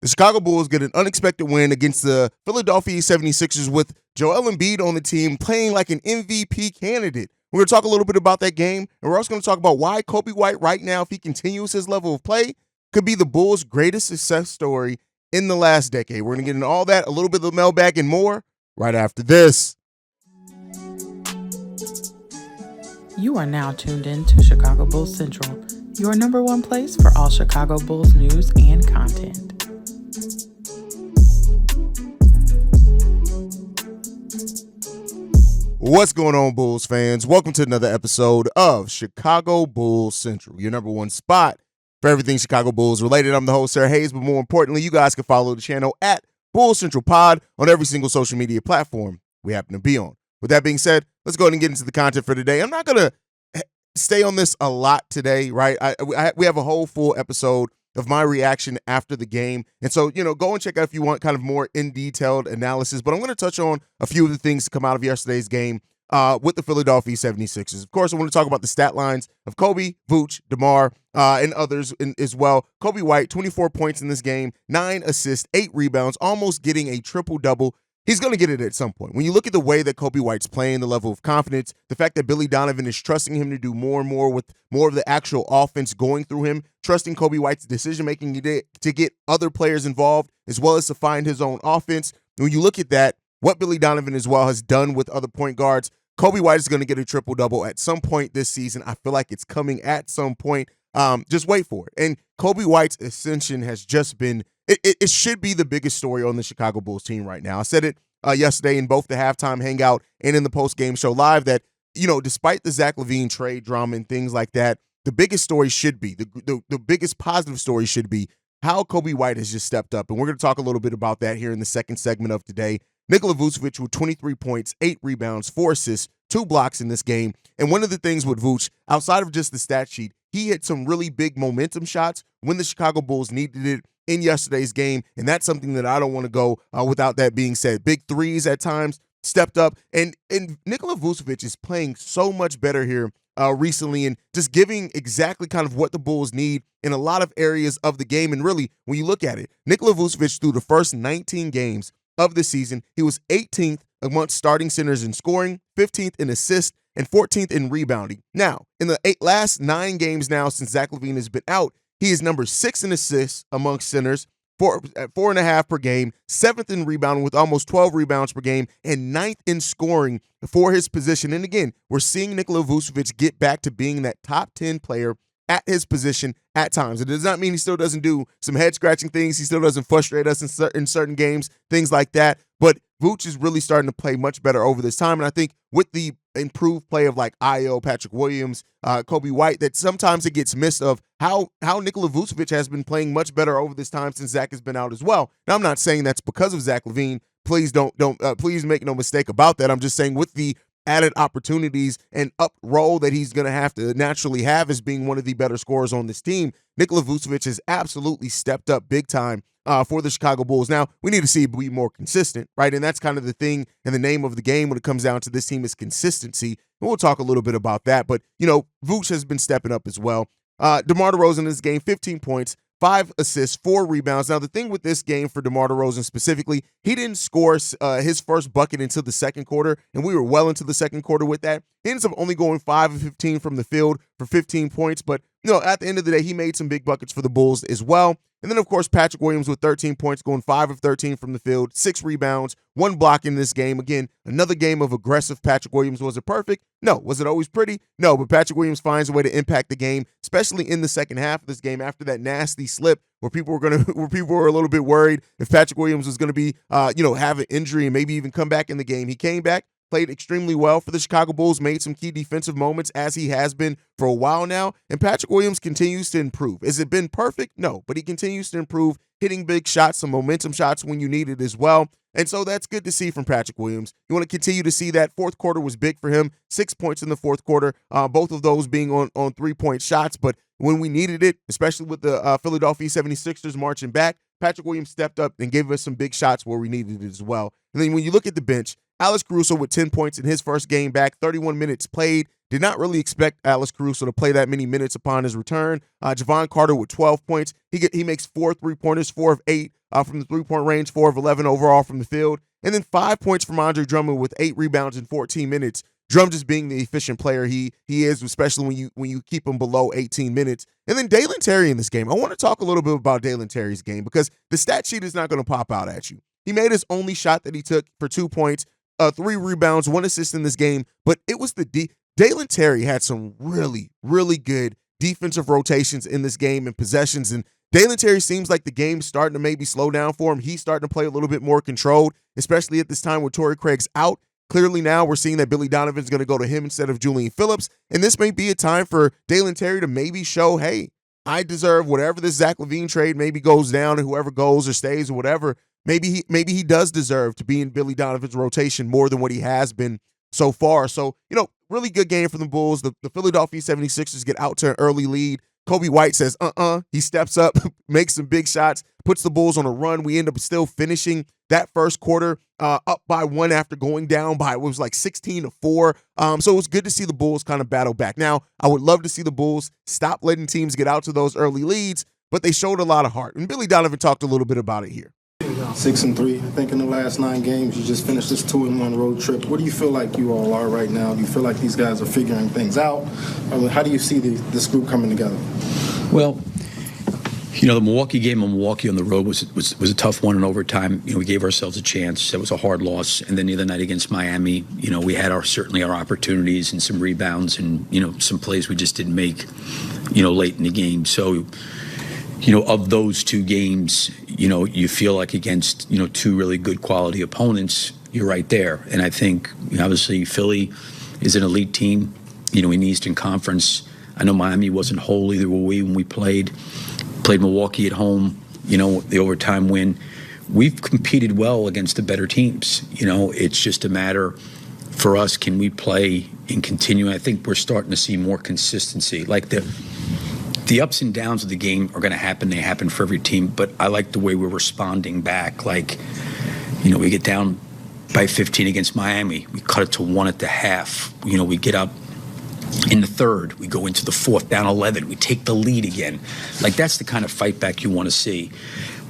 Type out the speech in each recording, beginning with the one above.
The Chicago Bulls get an unexpected win against the Philadelphia 76ers with Joel Embiid on the team playing like an MVP candidate. We're going to talk a little bit about that game, and we're also going to talk about why Coby White right now, if he continues his level of play, could be the Bulls' greatest success story in the last decade. We're going to get into all that, a little bit of the mailbag, and more right after this. You are now tuned in to Chicago Bulls Central, your number one place for all Chicago Bulls news and content. What's going on, Bulls fans? Welcome to another episode of Chicago Bulls Central, your number one spot for everything Chicago Bulls related. I'm the host, Sir Haize, but more importantly, you guys can follow the channel at Bulls Central Pod on every single social media platform we happen to be on. With that being said, let's go ahead and get into the content for today. I'm not going to stay on this a lot today, right? We have a whole full episode of my reaction after the game. And so, go and check out if you want kind of more in-detailed analysis. But I'm going to touch on a few of the things to come out of yesterday's game with the Philadelphia 76ers. Of course, I want to talk about the stat lines of Coby, Vooch, DeMar, and others as well. Coby White, 24 points in this game, 9 assists, 8 rebounds, almost getting a triple-double. He's going to get it at some point. When you look at the way that Coby White's playing, the level of confidence, the fact that Billy Donovan is trusting him to do more and more with more of the actual offense going through him, trusting Coby White's decision-making to get other players involved, as well as to find his own offense. When you look at that, what Billy Donovan as well has done with other point guards, Coby White is going to get a triple-double at some point this season. I feel like it's coming at some point. Just wait for it. And Coby White's ascension has just been it should be the biggest story on the Chicago Bulls team right now. I said it yesterday in both the halftime hangout and in the post-game show live that, despite the Zach LaVine trade drama and things like that, the biggest story should be, the biggest positive story should be how Coby White has just stepped up. And we're going to talk a little bit about that here in the second segment of today. Nikola Vucevic with 23 points, 8 rebounds, 4 assists, 2 blocks in this game. And one of the things with Vooch, outside of just the stat sheet, he hit some really big momentum shots when the Chicago Bulls needed it in yesterday's game, and that's something that I don't want to go without that being said. Big threes at times, stepped up, and Nikola Vucevic is playing so much better here recently and just giving exactly kind of what the Bulls need in a lot of areas of the game. And really, when you look at it, Nikola Vucevic through the first 19 games of the season, he was 18th amongst starting centers in scoring, 15th in assists, and 14th in rebounding. Now, in the last 9 games now since Zach LaVine has been out, he is number 6 in assists amongst centers, 4.5 per game, 7th in rebounding with almost 12 rebounds per game, and 9th in scoring for his position. And again, we're seeing Nikola Vucevic get back to being that top 10 player at his position at times. It does not mean he still doesn't do some head-scratching things. He still doesn't frustrate us in certain games, things like that. But Vooch is really starting to play much better over this time. And I think with the improved play of like Ayo, Patrick Williams, Coby White, that sometimes it gets missed of how Nikola Vucevic has been playing much better over this time since Zach has been out as well. Now, I'm not saying that's because of Zach LaVine. Please please make no mistake about that. I'm just saying with the added opportunities and up role that he's going to have to naturally have as being one of the better scorers on this team, Nikola Vucevic has absolutely stepped up big time for the Chicago Bulls. Now, we need to see it be more consistent, right? And that's kind of the thing and the name of the game when it comes down to this team is consistency. And we'll talk a little bit about that. But, Vooch has been stepping up as well. DeMar DeRozan in this game, 15 points, 5 assists, 4 rebounds. Now, the thing with this game for DeMar DeRozan specifically, he didn't score his first bucket until the second quarter, and we were well into the second quarter with that. He ends up only going 5 of 15 from the field for 15 points, but at the end of the day, he made some big buckets for the Bulls as well. And then, of course, Patrick Williams with 13 points, going 5 of 13 from the field, 6 rebounds, 1 block in this game. Again, another game of aggressive Patrick Williams. Was it perfect? No. Was it always pretty? No, but Patrick Williams finds a way to impact the game, especially in the second half of this game after that nasty slip where people were a little bit worried if Patrick Williams was going to be, have an injury and maybe even come back in the game. He came back, played extremely well for the Chicago Bulls, made some key defensive moments as he has been for a while now, and Patrick Williams continues to improve. Has it been perfect? No, but he continues to improve, hitting big shots, some momentum shots when you need it as well. And so that's good to see from Patrick Williams. You want to continue to see that. Fourth quarter was big for him, 6 points in the fourth quarter, both of those being on 3-point shots. But when we needed it, especially with the Philadelphia 76ers marching back, Patrick Williams stepped up and gave us some big shots where we needed it as well. And then when you look at the bench, Alex Caruso with 10 points in his first game back, 31 minutes played, Did not really expect Alex Caruso to play that many minutes upon his return. Javon Carter with 12 points. He makes 4 3-pointers, 4 of 8 from the three-point range, 4 of 11 overall from the field. And then 5 points from Andre Drummond with 8 rebounds in 14 minutes. Drum just being the efficient player he is, especially when you keep him below 18 minutes. And then Dalen Terry in this game. I want to talk a little bit about Dalen Terry's game because the stat sheet is not going to pop out at you. He made his only shot that he took for 2 points, 3 rebounds, 1 assist in this game. But it was Dalen Terry had some really, really good defensive rotations in this game and possessions. And Dalen Terry seems like the game's starting to maybe slow down for him. He's starting to play a little bit more controlled, especially at this time when Torrey Craig's out. Clearly now we're seeing that Billy Donovan's going to go to him instead of Julian Phillips. And this may be a time for Dalen Terry to maybe show, hey, I deserve whatever this Zach LaVine trade maybe goes down and whoever goes or stays or whatever. Maybe he does deserve to be in Billy Donovan's rotation more than what he has been so far. So, really good game for the Bulls. The Philadelphia 76ers get out to an early lead. Coby White says, He steps up, makes some big shots, puts the Bulls on a run. We end up still finishing that first quarter up by 1 after going down by, it was like 16-4. So it was good to see the Bulls kind of battle back. Now, I would love to see the Bulls stop letting teams get out to those early leads, but they showed a lot of heart. And Billy Donovan talked a little bit about it here. 6-3. I think in the last 9 games, you just finished this 2-1 road trip. What do you feel like you all are right now? Do you feel like these guys are figuring things out? Or how do you see this group coming together? Well, the Milwaukee game in Milwaukee on the road was a tough one in overtime. We gave ourselves a chance. That was a hard loss. And then the other night against Miami, we had certainly our opportunities and some rebounds and, some plays we just didn't make, late in the game. So, of those 2 games, you feel like against, 2 really good quality opponents, you're right there. And I think, obviously, Philly is an elite team, in the Eastern Conference. I know Miami wasn't whole, either were we when we played Milwaukee at home, the overtime win. We've competed well against the better teams. It's just a matter for us, can we play and continue? I think we're starting to see more consistency. Like the ups and downs of the game are going to happen. They happen for every team, but I like the way we're responding back. Like, we get down by 15 against Miami. We cut it to 1 at the half. We get up in the third. We go into the fourth, down 11. We take the lead again. Like, that's the kind of fight back you want to see.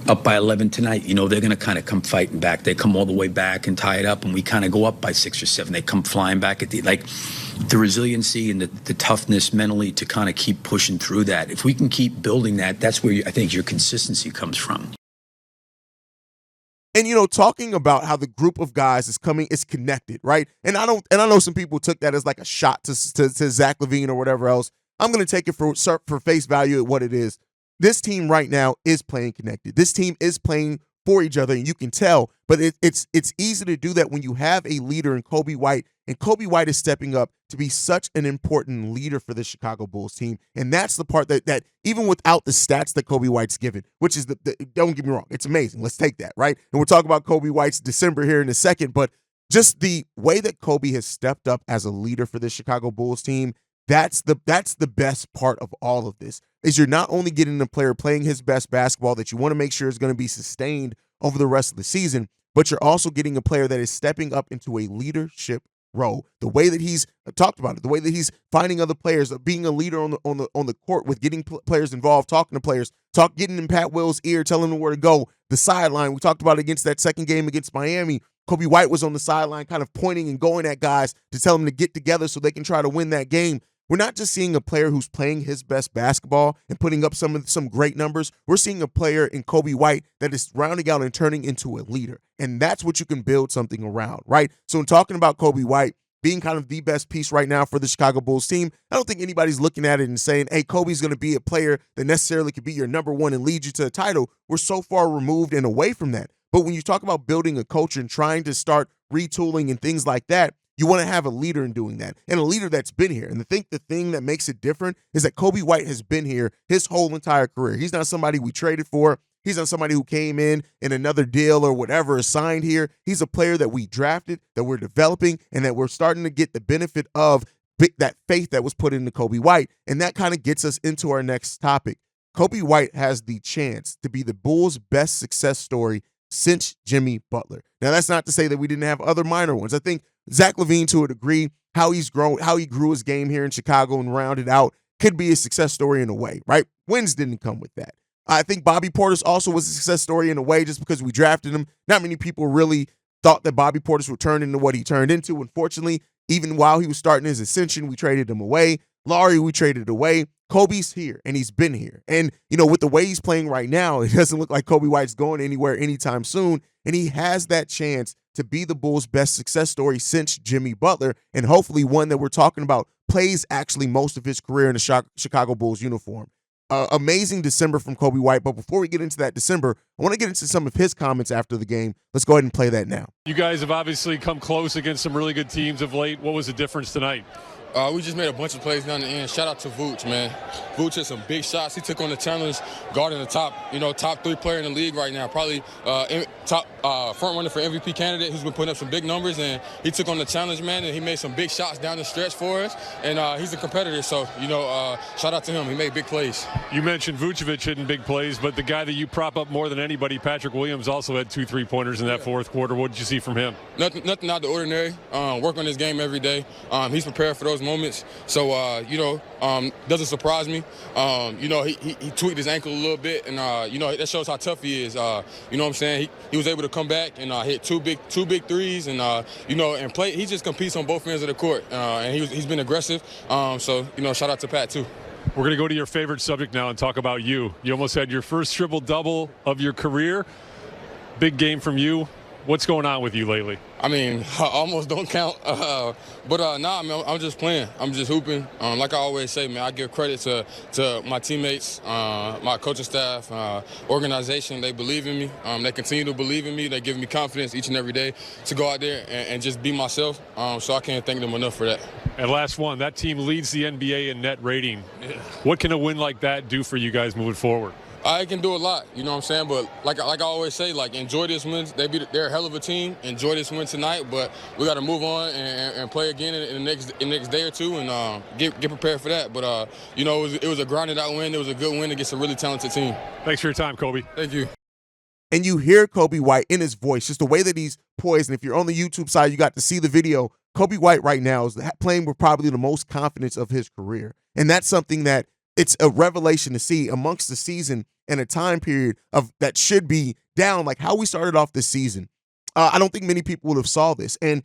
Up by 11 tonight, they're going to kind of come fighting back. They come all the way back and tie it up, and we kind of go up by 6 or 7. They come flying back at the resiliency and the toughness mentally to kind of keep pushing through that. If we can keep building that, that's where I think your consistency comes from. And, talking about how the group of guys is connected, right? And I know some people took that as like a shot to Zach LaVine or whatever else. I'm going to take it for face value at what it is. This team right now is playing connected. This team is playing for each other, and you can tell. But it's easy to do that when you have a leader in Coby White, and Coby White is stepping up to be such an important leader for the Chicago Bulls team. And that's the part that even without the stats that Coby White's given, which is don't get me wrong, it's amazing. Let's take that, right? And we'll talk about Coby White's December here in a second, but just the way that Coby has stepped up as a leader for the Chicago Bulls team, that's the best part of all of this, is you're not only getting a player playing his best basketball that you want to make sure is going to be sustained over the rest of the season, but you're also getting a player that is stepping up into a leadership role. The way that he's talked about it, the way that he's finding other players, being a leader on the court with getting players involved, talking to players, getting in Pat Will's ear, telling them where to go. The sideline, we talked about it against that second game against Miami. Coby White was on the sideline kind of pointing and going at guys to tell them to get together so they can try to win that game. We're not just seeing a player who's playing his best basketball and putting up some great numbers. We're seeing a player in Coby White that is rounding out and turning into a leader. And that's what you can build something around, right? So in talking about Coby White being kind of the best piece right now for the Chicago Bulls team, I don't think anybody's looking at it and saying, hey, Coby's going to be a player that necessarily could be your number one and lead you to a title. We're so far removed and away from that. But when you talk about building a culture and trying to start retooling and things like that, you want to have a leader in doing that, and a leader that's been here. And the thing that makes it different is that Coby White has been here his whole entire career. He's not somebody we traded for. He's not somebody who came in another deal or whatever is signed here. He's a player that we drafted, that we're developing, and that we're starting to get the benefit of that faith that was put into Coby White. And that kind of gets us into our next topic. Coby White has the chance to be the Bulls' best success story since Jimmy Butler. Now, that's not to say that we didn't have other minor ones. I think Zach LaVine, to a degree, how he's grown, how he grew his game here in Chicago and rounded out could be a success story in a way, right? Wins didn't come with that. I think Bobby Portis also was a success story in a way just because we drafted him. Not many people really thought that Bobby Portis would turn into what he turned into. Unfortunately, even while he was starting his ascension, we traded him away. Laurie, we traded away. Coby's here, and he's been here. And, with the way he's playing right now, it doesn't look like Coby White's going anywhere anytime soon. And he has that chance to be the Bulls' best success story since Jimmy Butler, and hopefully one that we're talking about plays actually most of his career in a Chicago Bulls uniform. Amazing December from Coby White. But before we get into that December, I want to get into some of his comments after the game. Let's go ahead and play that now. You guys have obviously come close against some really good teams of late. What was the difference tonight? We just made a bunch of plays down the end. Shout out to Vooch, man. Vooch had some big shots. He took on the challenge, guarding the top 3 player in the league right now. Probably top front runner for MVP candidate who's been putting up some big numbers. And he took on the challenge, man, and he made some big shots down the stretch for us. And he's a competitor, so, shout out to him. He made big plays. You mentioned Vucevic hitting big plays, but the guy that you prop up more than anybody, Patrick Williams, also had 2 3-pointers in that fourth quarter. What did you see from him? Nothing out of the ordinary. Work on his game every day. He's prepared for those moments. So, doesn't surprise me. He tweaked his ankle a little bit, and, that shows how tough he is. You know what I'm saying? He was able to come back and hit two big threes, and, and play. He just competes on both ends of the court, and he's been aggressive. So, shout out to Pat, too. We're going to go to your favorite subject now and talk about you. You almost had your first triple-double of your career. Big game from you. What's going on with you lately? I mean, I almost don't count. Man, I'm just playing. I'm just hooping. Like I always say, man, I give credit to my teammates, my coaching staff, organization. They believe in me. They continue to believe in me. They give me confidence each and every day to go out there and just be myself. So I can't thank them enough for that. And last one, that team leads the NBA in net rating. Yeah. What can a win like that do for you guys moving forward? I can do a lot, you know what I'm saying? But like I always say, enjoy this win. They're a hell of a team. Enjoy this win tonight, but we got to move on and play again in the next day or two and get prepared for that. But it was a grinded out win. It was a good win against a really talented team. Thanks for your time, Coby. Thank you. And you hear Coby White in his voice, just the way that he's poised. And if you're on the YouTube side, you got to see the video. Coby White right now is playing with probably the most confidence of his career, and that's something that it's a revelation to see amongst the season and a time period of that should be down, like how we started off this season. I don't think many people would have saw this. And,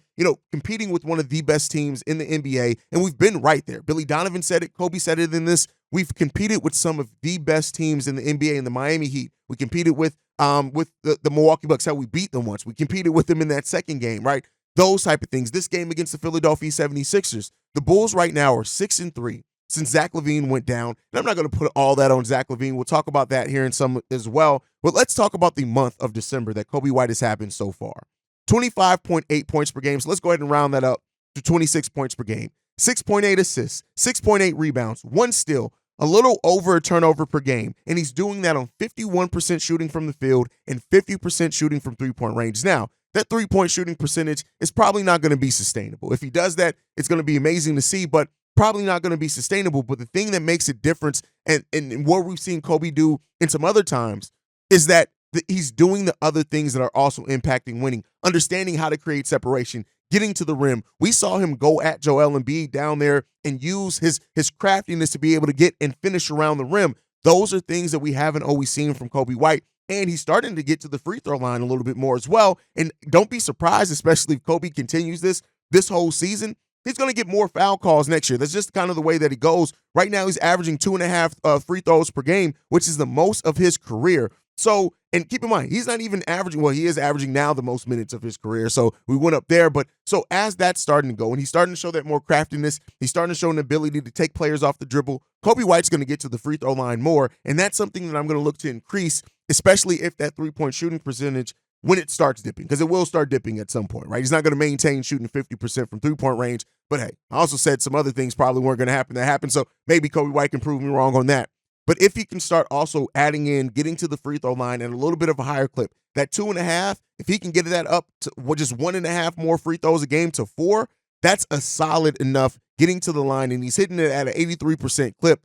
competing with one of the best teams in the NBA, and we've been right there. Billy Donovan said it. Coby said it in this. We've competed with some of the best teams in the NBA in the Miami Heat. We competed with the Milwaukee Bucks, how we beat them once. We competed with them in that second game, right? Those type of things. This game against the Philadelphia 76ers. The Bulls right now are 6-3. Since Zach LaVine went down. And I'm not going to put all that on Zach LaVine. We'll talk about that here in some as well. But let's talk about the month of December that Coby White has happened so far. 25.8 points per game. So let's go ahead and round that up to 26 points per game. 6.8 assists, 6.8 rebounds, 1 steal, a little over a turnover per game. And he's doing that on 51% shooting from the field and 50% shooting from three-point range. Now, that three-point shooting percentage is probably not going to be sustainable. If he does that, it's going to be amazing to see, but probably not going to be sustainable. But the thing that makes it different and what we've seen Coby do in some other times is that he's doing the other things that are also impacting winning, understanding how to create separation, getting to the rim. We saw him go at Joel Embiid down there and use his craftiness to be able to get and finish around the rim. Those are things that we haven't always seen from Coby White. And he's starting to get to the free throw line a little bit more as well. And don't be surprised, especially if Coby continues this whole season, he's going to get more foul calls next year. That's just kind of the way that he goes. Right now, he's averaging 2.5 free throws per game, which is the most of his career. So, and keep in mind, he's not even averaging, well, he is averaging now the most minutes of his career. So we went up there. But so as that's starting to go, and he's starting to show that more craftiness, he's starting to show an ability to take players off the dribble, Coby White's going to get to the free throw line more. And that's something that I'm going to look to increase, especially if that three-point shooting percentage, when it starts dipping, because it will start dipping at some point, right? He's not going to maintain shooting 50% from three-point range. But hey, I also said some other things probably weren't going to happen that happened. So maybe Coby White can prove me wrong on that. But if he can start also adding in, getting to the free throw line and a little bit of a higher clip, that 2.5, if he can get that up to just 1.5 more free throws a game to 4, that's a solid enough getting to the line. And he's hitting it at an 83% clip,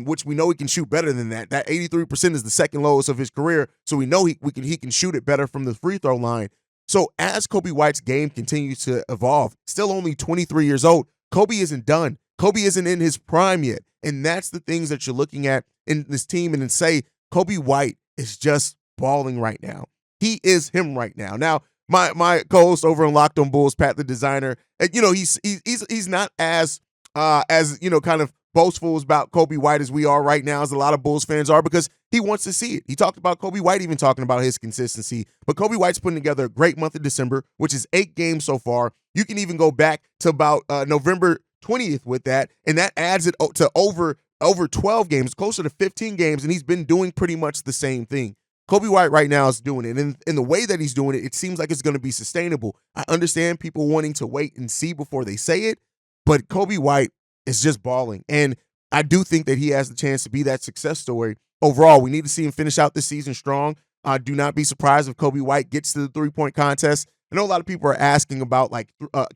which we know he can shoot better than that. That 83% is the second lowest of his career. So we know he can shoot it better from the free throw line. So as Coby White's game continues to evolve, still only 23 years old, Coby isn't done. Coby isn't in his prime yet. And that's the things that you're looking at in this team and then say, Coby White is just balling right now. He is him right now. Now, my co-host over on Locked on Bulls, Pat the Designer, he's not as kind of boastful about Coby White as we are right now, as a lot of Bulls fans are, because he wants to see it. He talked about Coby White even talking about his consistency, but Coby White's putting together a great month of December, which is 8 games so far. You can even go back to about November 20th with that, and that adds it to over 12 games, closer to 15 games, and he's been doing pretty much the same thing. Coby White right now is doing it, and in the way that he's doing it, it seems like it's going to be sustainable. I understand people wanting to wait and see before they say it, but Coby White is just balling, and I do think that he has the chance to be that success story. Overall, we need to see him finish out this season strong. Do not be surprised if Coby White gets to the three-point contest. I know a lot of people are asking about,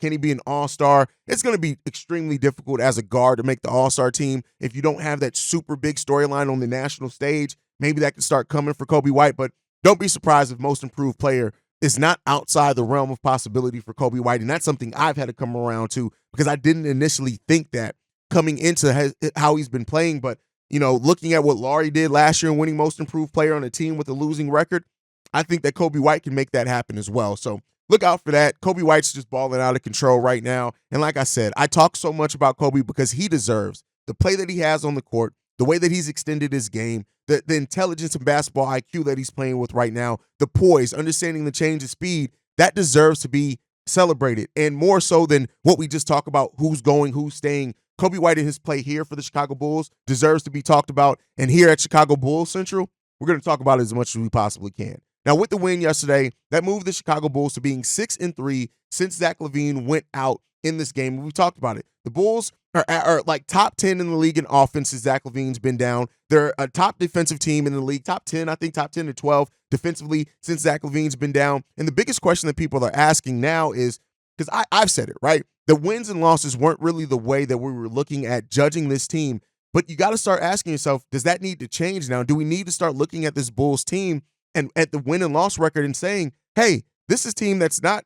can he be an all-star? It's going to be extremely difficult as a guard to make the all-star team if you don't have that super big storyline on the national stage. Maybe that can start coming for Coby White, but don't be surprised if most improved player is not outside the realm of possibility for Coby White, and that's something I've had to come around to because I didn't initially think that coming into how he's been playing, but looking at what Laurie did last year and winning most improved player on a team with a losing record, I think that Coby White can make that happen as well. So look out for that. Coby White's just balling out of control right now, and like I said, I talk so much about Coby because he deserves the play that he has on the court, the way that he's extended his game, the intelligence and basketball IQ that he's playing with right now, the poise, understanding the change of speed, that deserves to be celebrated. And more so than what we just talk about, who's going, who's staying, Coby White and his play here for the Chicago Bulls deserves to be talked about. And here at Chicago Bulls Central, we're going to talk about it as much as we possibly can. Now, with the win yesterday, that moved the Chicago Bulls to being 6-3 since Zach LaVine went out in this game. We talked about it. The Bulls are like top 10 in the league in offense since Zach LaVine's been down. They're a top defensive team in the league, top 10, I think top 10 to 12 defensively since Zach LaVine's been down. And the biggest question that people are asking now is, because I've said it, right? The wins and losses weren't really the way that we were looking at judging this team. But you got to start asking yourself, does that need to change now? Do we need to start looking at this Bulls team and at the win and loss record and saying, hey, this is a team that's not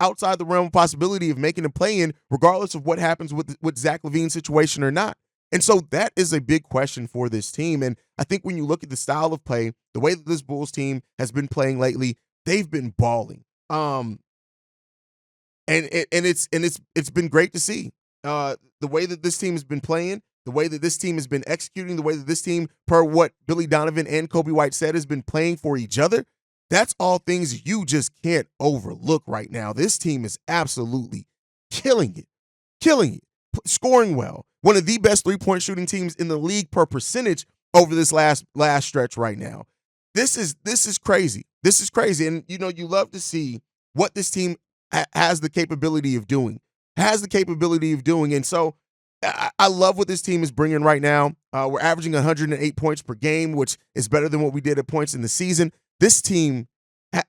outside the realm of possibility of making a play-in, regardless of what happens with Zach LaVine's situation or not. And so that is a big question for this team. And I think when you look at the style of play, the way that this Bulls team has been playing lately, they've been balling. And it's been great to see the way that this team has been playing, the way that this team has been executing, the way that this team, per what Billy Donovan and Coby White said, has been playing for each other. That's all things you just can't overlook right now. This team is absolutely killing it, scoring well. One of the best three-point shooting teams in the league per percentage over this last stretch right now. This is crazy. This is crazy. And, you love to see what this team has the capability of doing. And so I love what this team is bringing right now. We're averaging 108 points per game, which is better than what we did at points in the season. This team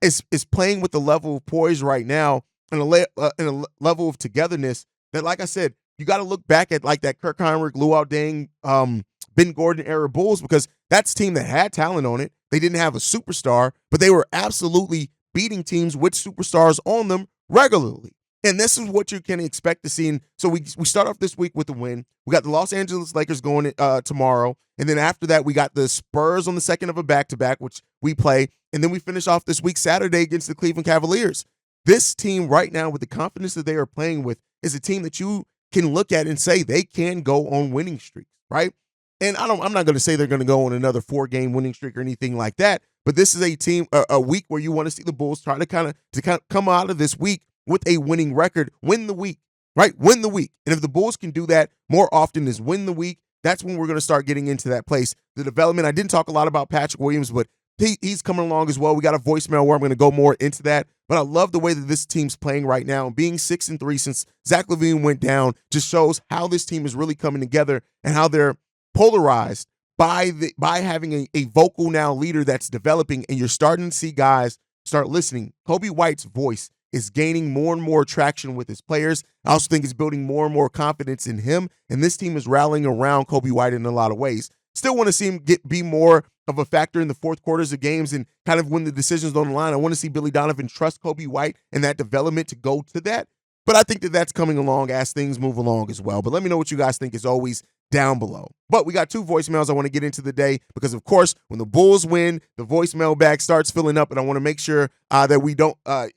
is playing with a level of poise right now and a level of togetherness that, like I said, you got to look back at like that Kirk Heinrich, Luol Deng, Ben Gordon era Bulls, because that's a team that had talent on it. They didn't have a superstar, but they were absolutely beating teams with superstars on them regularly. And this is what you can expect to see. And so we start off this week with a win. We got the Los Angeles Lakers going tomorrow. And then after that, we got the Spurs on the second of a back-to-back, which we play. And then we finish off this week Saturday against the Cleveland Cavaliers. This team right now, with the confidence that they are playing with, is a team that you can look at and say they can go on winning streaks, right? And I'm not going to say they're going to go on another 4-game winning streak or anything like that. But this is a team, a week where you want to see the Bulls try to kind of come out of this week with a winning record, win the week, right? Win the week. And if the Bulls can do that more often as win the week, that's when we're going to start getting into that place. The development, I didn't talk a lot about Patrick Williams, but he's coming along as well. We got a voicemail where I'm going to go more into that. But I love the way that this team's playing right now. Being 6-3 since Zach LaVine went down just shows how this team is really coming together and how they're polarized by having a vocal now leader that's developing, and you're starting to see guys start listening. Coby White's voice is gaining more and more traction with his players. I also think it's building more and more confidence in him, and this team is rallying around Coby White in a lot of ways. Still want to see him be more of a factor in the fourth quarters of games and kind of when the decisions on the line. I want to see Billy Donovan trust Coby White and that development to go to that. But I think that that's coming along as things move along as well. But let me know what you guys think as always down below. But we got 2 voicemails I want to get into today because, of course, when the Bulls win, the voicemail bag starts filling up, and I want to make sure that we don't, let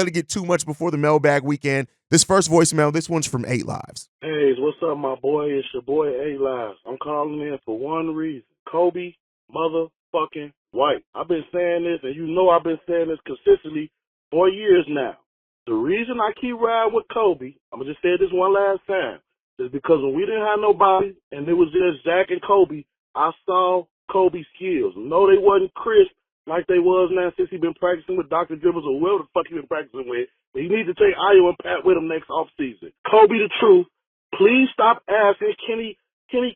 it get too much before the mailbag weekend. This first voicemail, this one's from 8 Lives. Hey, what's up, my boy? It's your boy, 8 Lives. I'm calling in for one reason. Coby motherfucking White. I've been saying this, and you know I've been saying this consistently for years now. The reason I keep riding with Coby, I'm going to just say this one last time, is because when we didn't have nobody, and it was just Zach and Coby, I saw Coby's skills. No, they wasn't crisp like they was now since he been practicing with Dr. Dribbles or whoever the fuck he been practicing with. But he needs to take Iowa and Pat with him next offseason. Coby the truth. Please stop asking, can he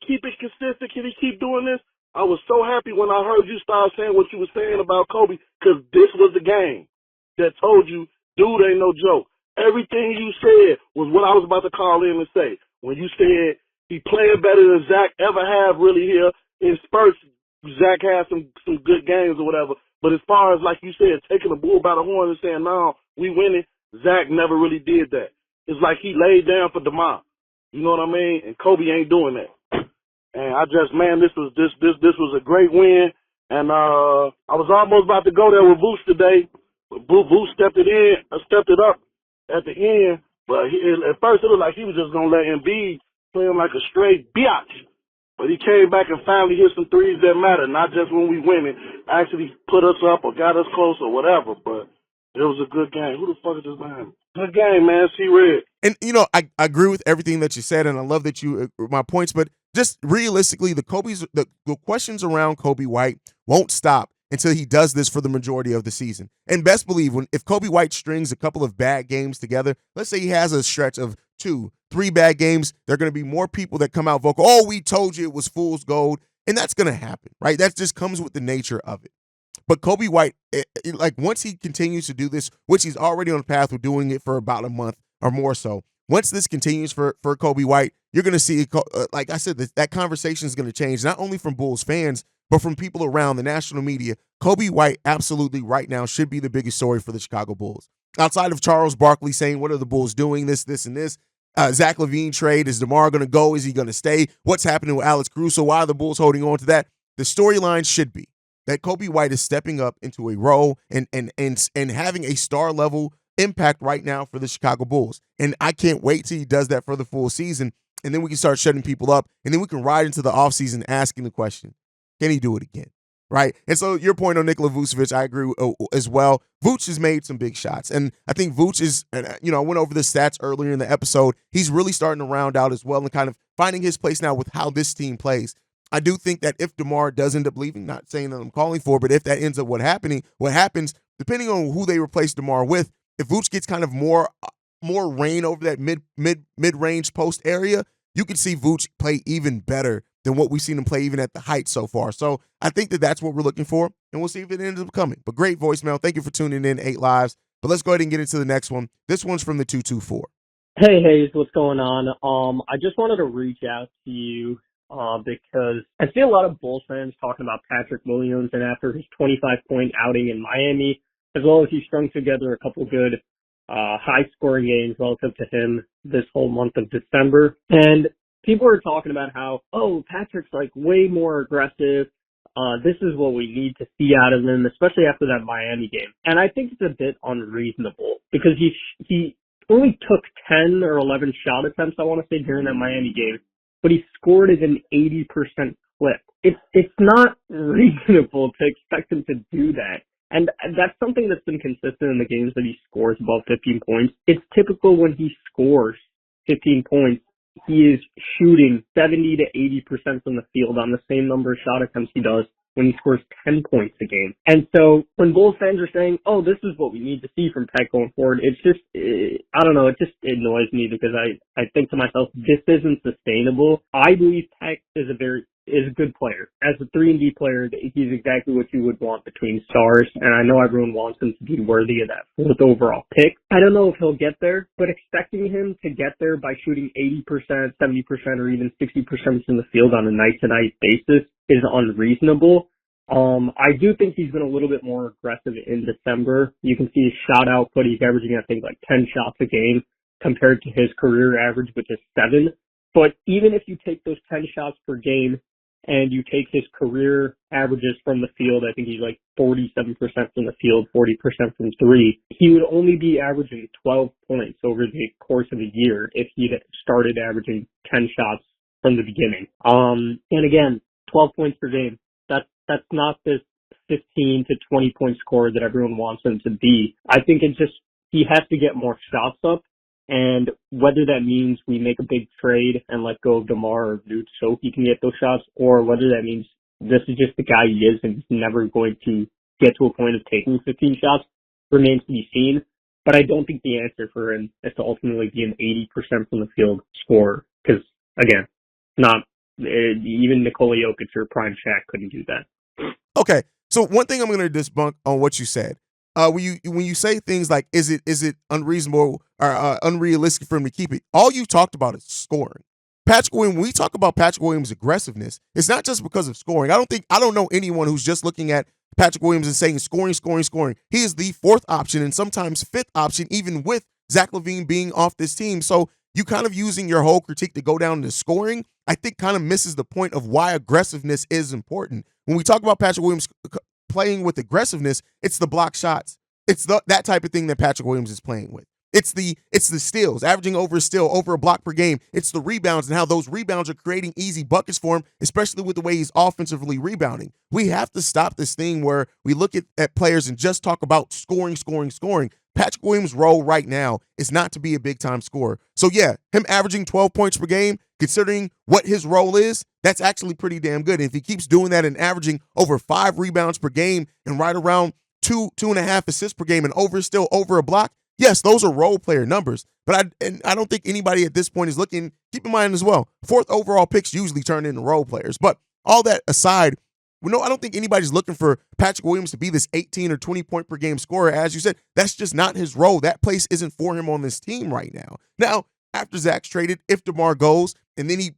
keep it consistent? Can he keep doing this? I was so happy when I heard you start saying what you were saying about Coby, because this was the game that told you, dude ain't no joke. Everything you said was what I was about to call in and say. When you said he playing better than Zach ever have really here in spurts, Zach had some good games or whatever. But as far as, like you said, taking the bull by the horn and saying, no, we winning, Zach never really did that. It's like he laid down for DeMar. You know what I mean? And Coby ain't doing that. And I just, man, this was a great win. And I was almost about to go there with Vooch today. But Vooch stepped it up at the end. But at first it looked like he was just going to let Embiid play him like a straight biatch. But he came back and finally hit some threes that matter, not just when we win it, actually put us up or got us close or whatever. But it was a good game. Who the fuck is this man? Good game, man. C-Red. And, I agree with everything that you said, and I love that you my points. But just realistically, the questions around Coby White won't stop until he does this for the majority of the season. And best believe, if Coby White strings a couple of bad games together, let's say he has a stretch of 2-3 bad games, there are going to be more people that come out vocal, oh, we told you it was fool's gold. And that's going to happen, right? That just comes with the nature of it. But Coby White, once he continues to do this, which he's already on the path of doing it for about a month or more so, once this continues for Coby White, you're going to see, like I said, that conversation is going to change, not only from Bulls fans, but from people around the national media. Coby White absolutely right now should be the biggest story for the Chicago Bulls. Outside of Charles Barkley saying, what are the Bulls doing, this, and this, Zach LaVine trade, is DeMar going to go? Is he going to stay? What's happening with Alex Caruso? Why are the Bulls holding on to that? The storyline should be that Coby White is stepping up into a role and having a star level impact right now for the Chicago Bulls. And I can't wait till he does that for the full season. And then we can start shutting people up. And then we can ride into the offseason asking the question, can he do it again? Right? And so your point on Nikola Vucevic, I agree as well. Vooch has made some big shots. And I think Vooch is, I went over the stats earlier in the episode. He's really starting to round out as well and kind of finding his place now with how this team plays. I do think that if DeMar does end up leaving, not saying that I'm calling for, but if that ends up what happens, depending on who they replace DeMar with, if Vooch gets kind of more reign over that mid-range post area, you can see Vooch play even better than what we've seen him play even at the height so far. So I think that that's what we're looking for, and we'll see if it ends up coming. But great voicemail. Thank you for tuning in, 8 Lives. But let's go ahead and get into the next one. This one's from the 224. Hey, Haize, what's going on? I just wanted to reach out to you because I see a lot of Bulls fans talking about Patrick Williams, and after his 25-point outing in Miami, as well as he strung together a couple good high-scoring games relative to him this whole month of December. And people are talking about how, Patrick's like way more aggressive. This is what we need to see out of him, especially after that Miami game. And I think it's a bit unreasonable because he only took 10 or 11 shot attempts, I want to say, during that Miami game, but he scored at an 80% clip. It's not reasonable to expect him to do that. And that's something that's been consistent in the games that he scores above 15 points. It's typical when he scores 15 points, he is shooting 70 to 80% from the field on the same number of shot attempts he does when he scores 10 points a game. And so when Bulls fans are saying, this is what we need to see from Peck going forward, it's just, I don't know, it just annoys me because I think to myself, this isn't sustainable. I believe Peck is a good player. As a 3-and-D player, he's exactly what you would want between stars, and I know everyone wants him to be worthy of that 4th overall pick. I don't know if he'll get there, but expecting him to get there by shooting 80%, 70%, or even 60% from the field on a night-to-night basis is unreasonable. I do think he's been a little bit more aggressive in December. You can see his shot output. He's averaging, I think, like 10 shots a game. compared to his career average, which is 7. But even if you take those 10 shots per game and you take his career averages from the field, I think he's like 47% from the field, 40% from 3, he would only be averaging 12 points over the course of a year if he'd started averaging 10 shots from the beginning. And again, 12 points per game. That's not this 15 to 20 point scorer that everyone wants him to be. I think he has to get more shots up. And whether that means we make a big trade and let go of DeMar or Newt so he can get those shots, or whether that means this is just the guy he is and he's never going to get to a point of taking 15 shots, remains to be seen. But I don't think the answer for him is to ultimately be an 80% from the field scorer. Because, again, even Nikola Jokic or Prime Shaq couldn't do that. Okay, so one thing I'm going to debunk on what you said. When you say things like, is it unreasonable or unrealistic for him to keep it? All you talked about is scoring. Patrick Williams, when we talk about Patrick Williams' aggressiveness, it's not just because of scoring. I don't know anyone who's just looking at Patrick Williams and saying scoring. He is the 4th option and sometimes 5th option, even with Zach LaVine being off this team. So you kind of using your whole critique to go down to scoring, I think kind of misses the point of why aggressiveness is important. When we talk about Patrick Williams playing with aggressiveness, it's the block shots. It's that type of thing that Patrick Williams is playing with. It's the steals, averaging over a steal, over a block per game. It's the rebounds and how those rebounds are creating easy buckets for him, especially with the way he's offensively rebounding. We have to stop this thing where we look at players and just talk about scoring. Patrick Williams' role right now is not to be a big-time scorer. So, yeah, him averaging 12 points per game, considering what his role is, that's actually pretty damn good. And if he keeps doing that and averaging over 5 rebounds per game and right around 2.5 assists per game and still over a block, yes, those are role player numbers. But I don't think anybody at this point is looking, keep in mind as well, 4th overall picks usually turn into role players. But all that aside, I don't think anybody's looking for Patrick Williams to be this 18 or 20 point per game scorer. As you said, that's just not his role. That place isn't for him on this team right now. Now, after Zach's traded, if DeMar goes and then he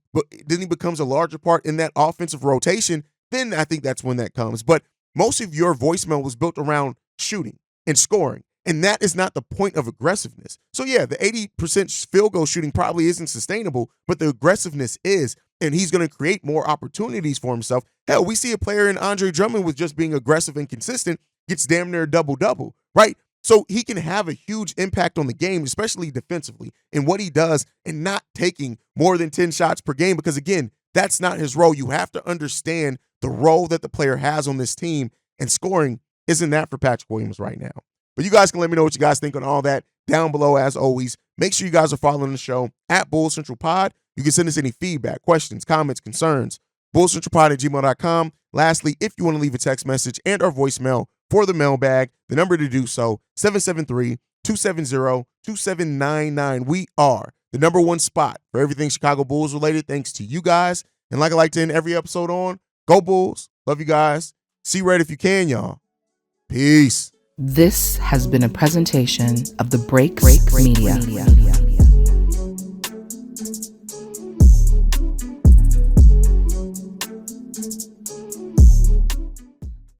becomes a larger part in that offensive rotation, then I think that's when that comes. But most of your voicemail was built around shooting and scoring, and that is not the point of aggressiveness. So, yeah, the 80% field goal shooting probably isn't sustainable, but the aggressiveness is, and he's going to create more opportunities for himself. Hell, we see a player in Andre Drummond with just being aggressive and consistent gets damn near a double-double, right? So he can have a huge impact on the game, especially defensively, in what he does and not taking more than 10 shots per game because, again, that's not his role. You have to understand the role that the player has on this team, and scoring isn't that for Patrick Williams right now. But you guys can let me know what you guys think on all that down below. As always, make sure you guys are following the show at Bull Central Pod. You can send us any feedback, questions, comments, concerns, bullcentralpod@gmail.com. Lastly, if you want to leave a text message and or voicemail for the mailbag, the number to do so, 773-270-2799. We are the #1 spot for everything Chicago Bulls related, thanks to you guys. And like I like to end every episode on, go Bulls. Love you guys. See red if you can, y'all. Peace. This has been a presentation of the Break Media.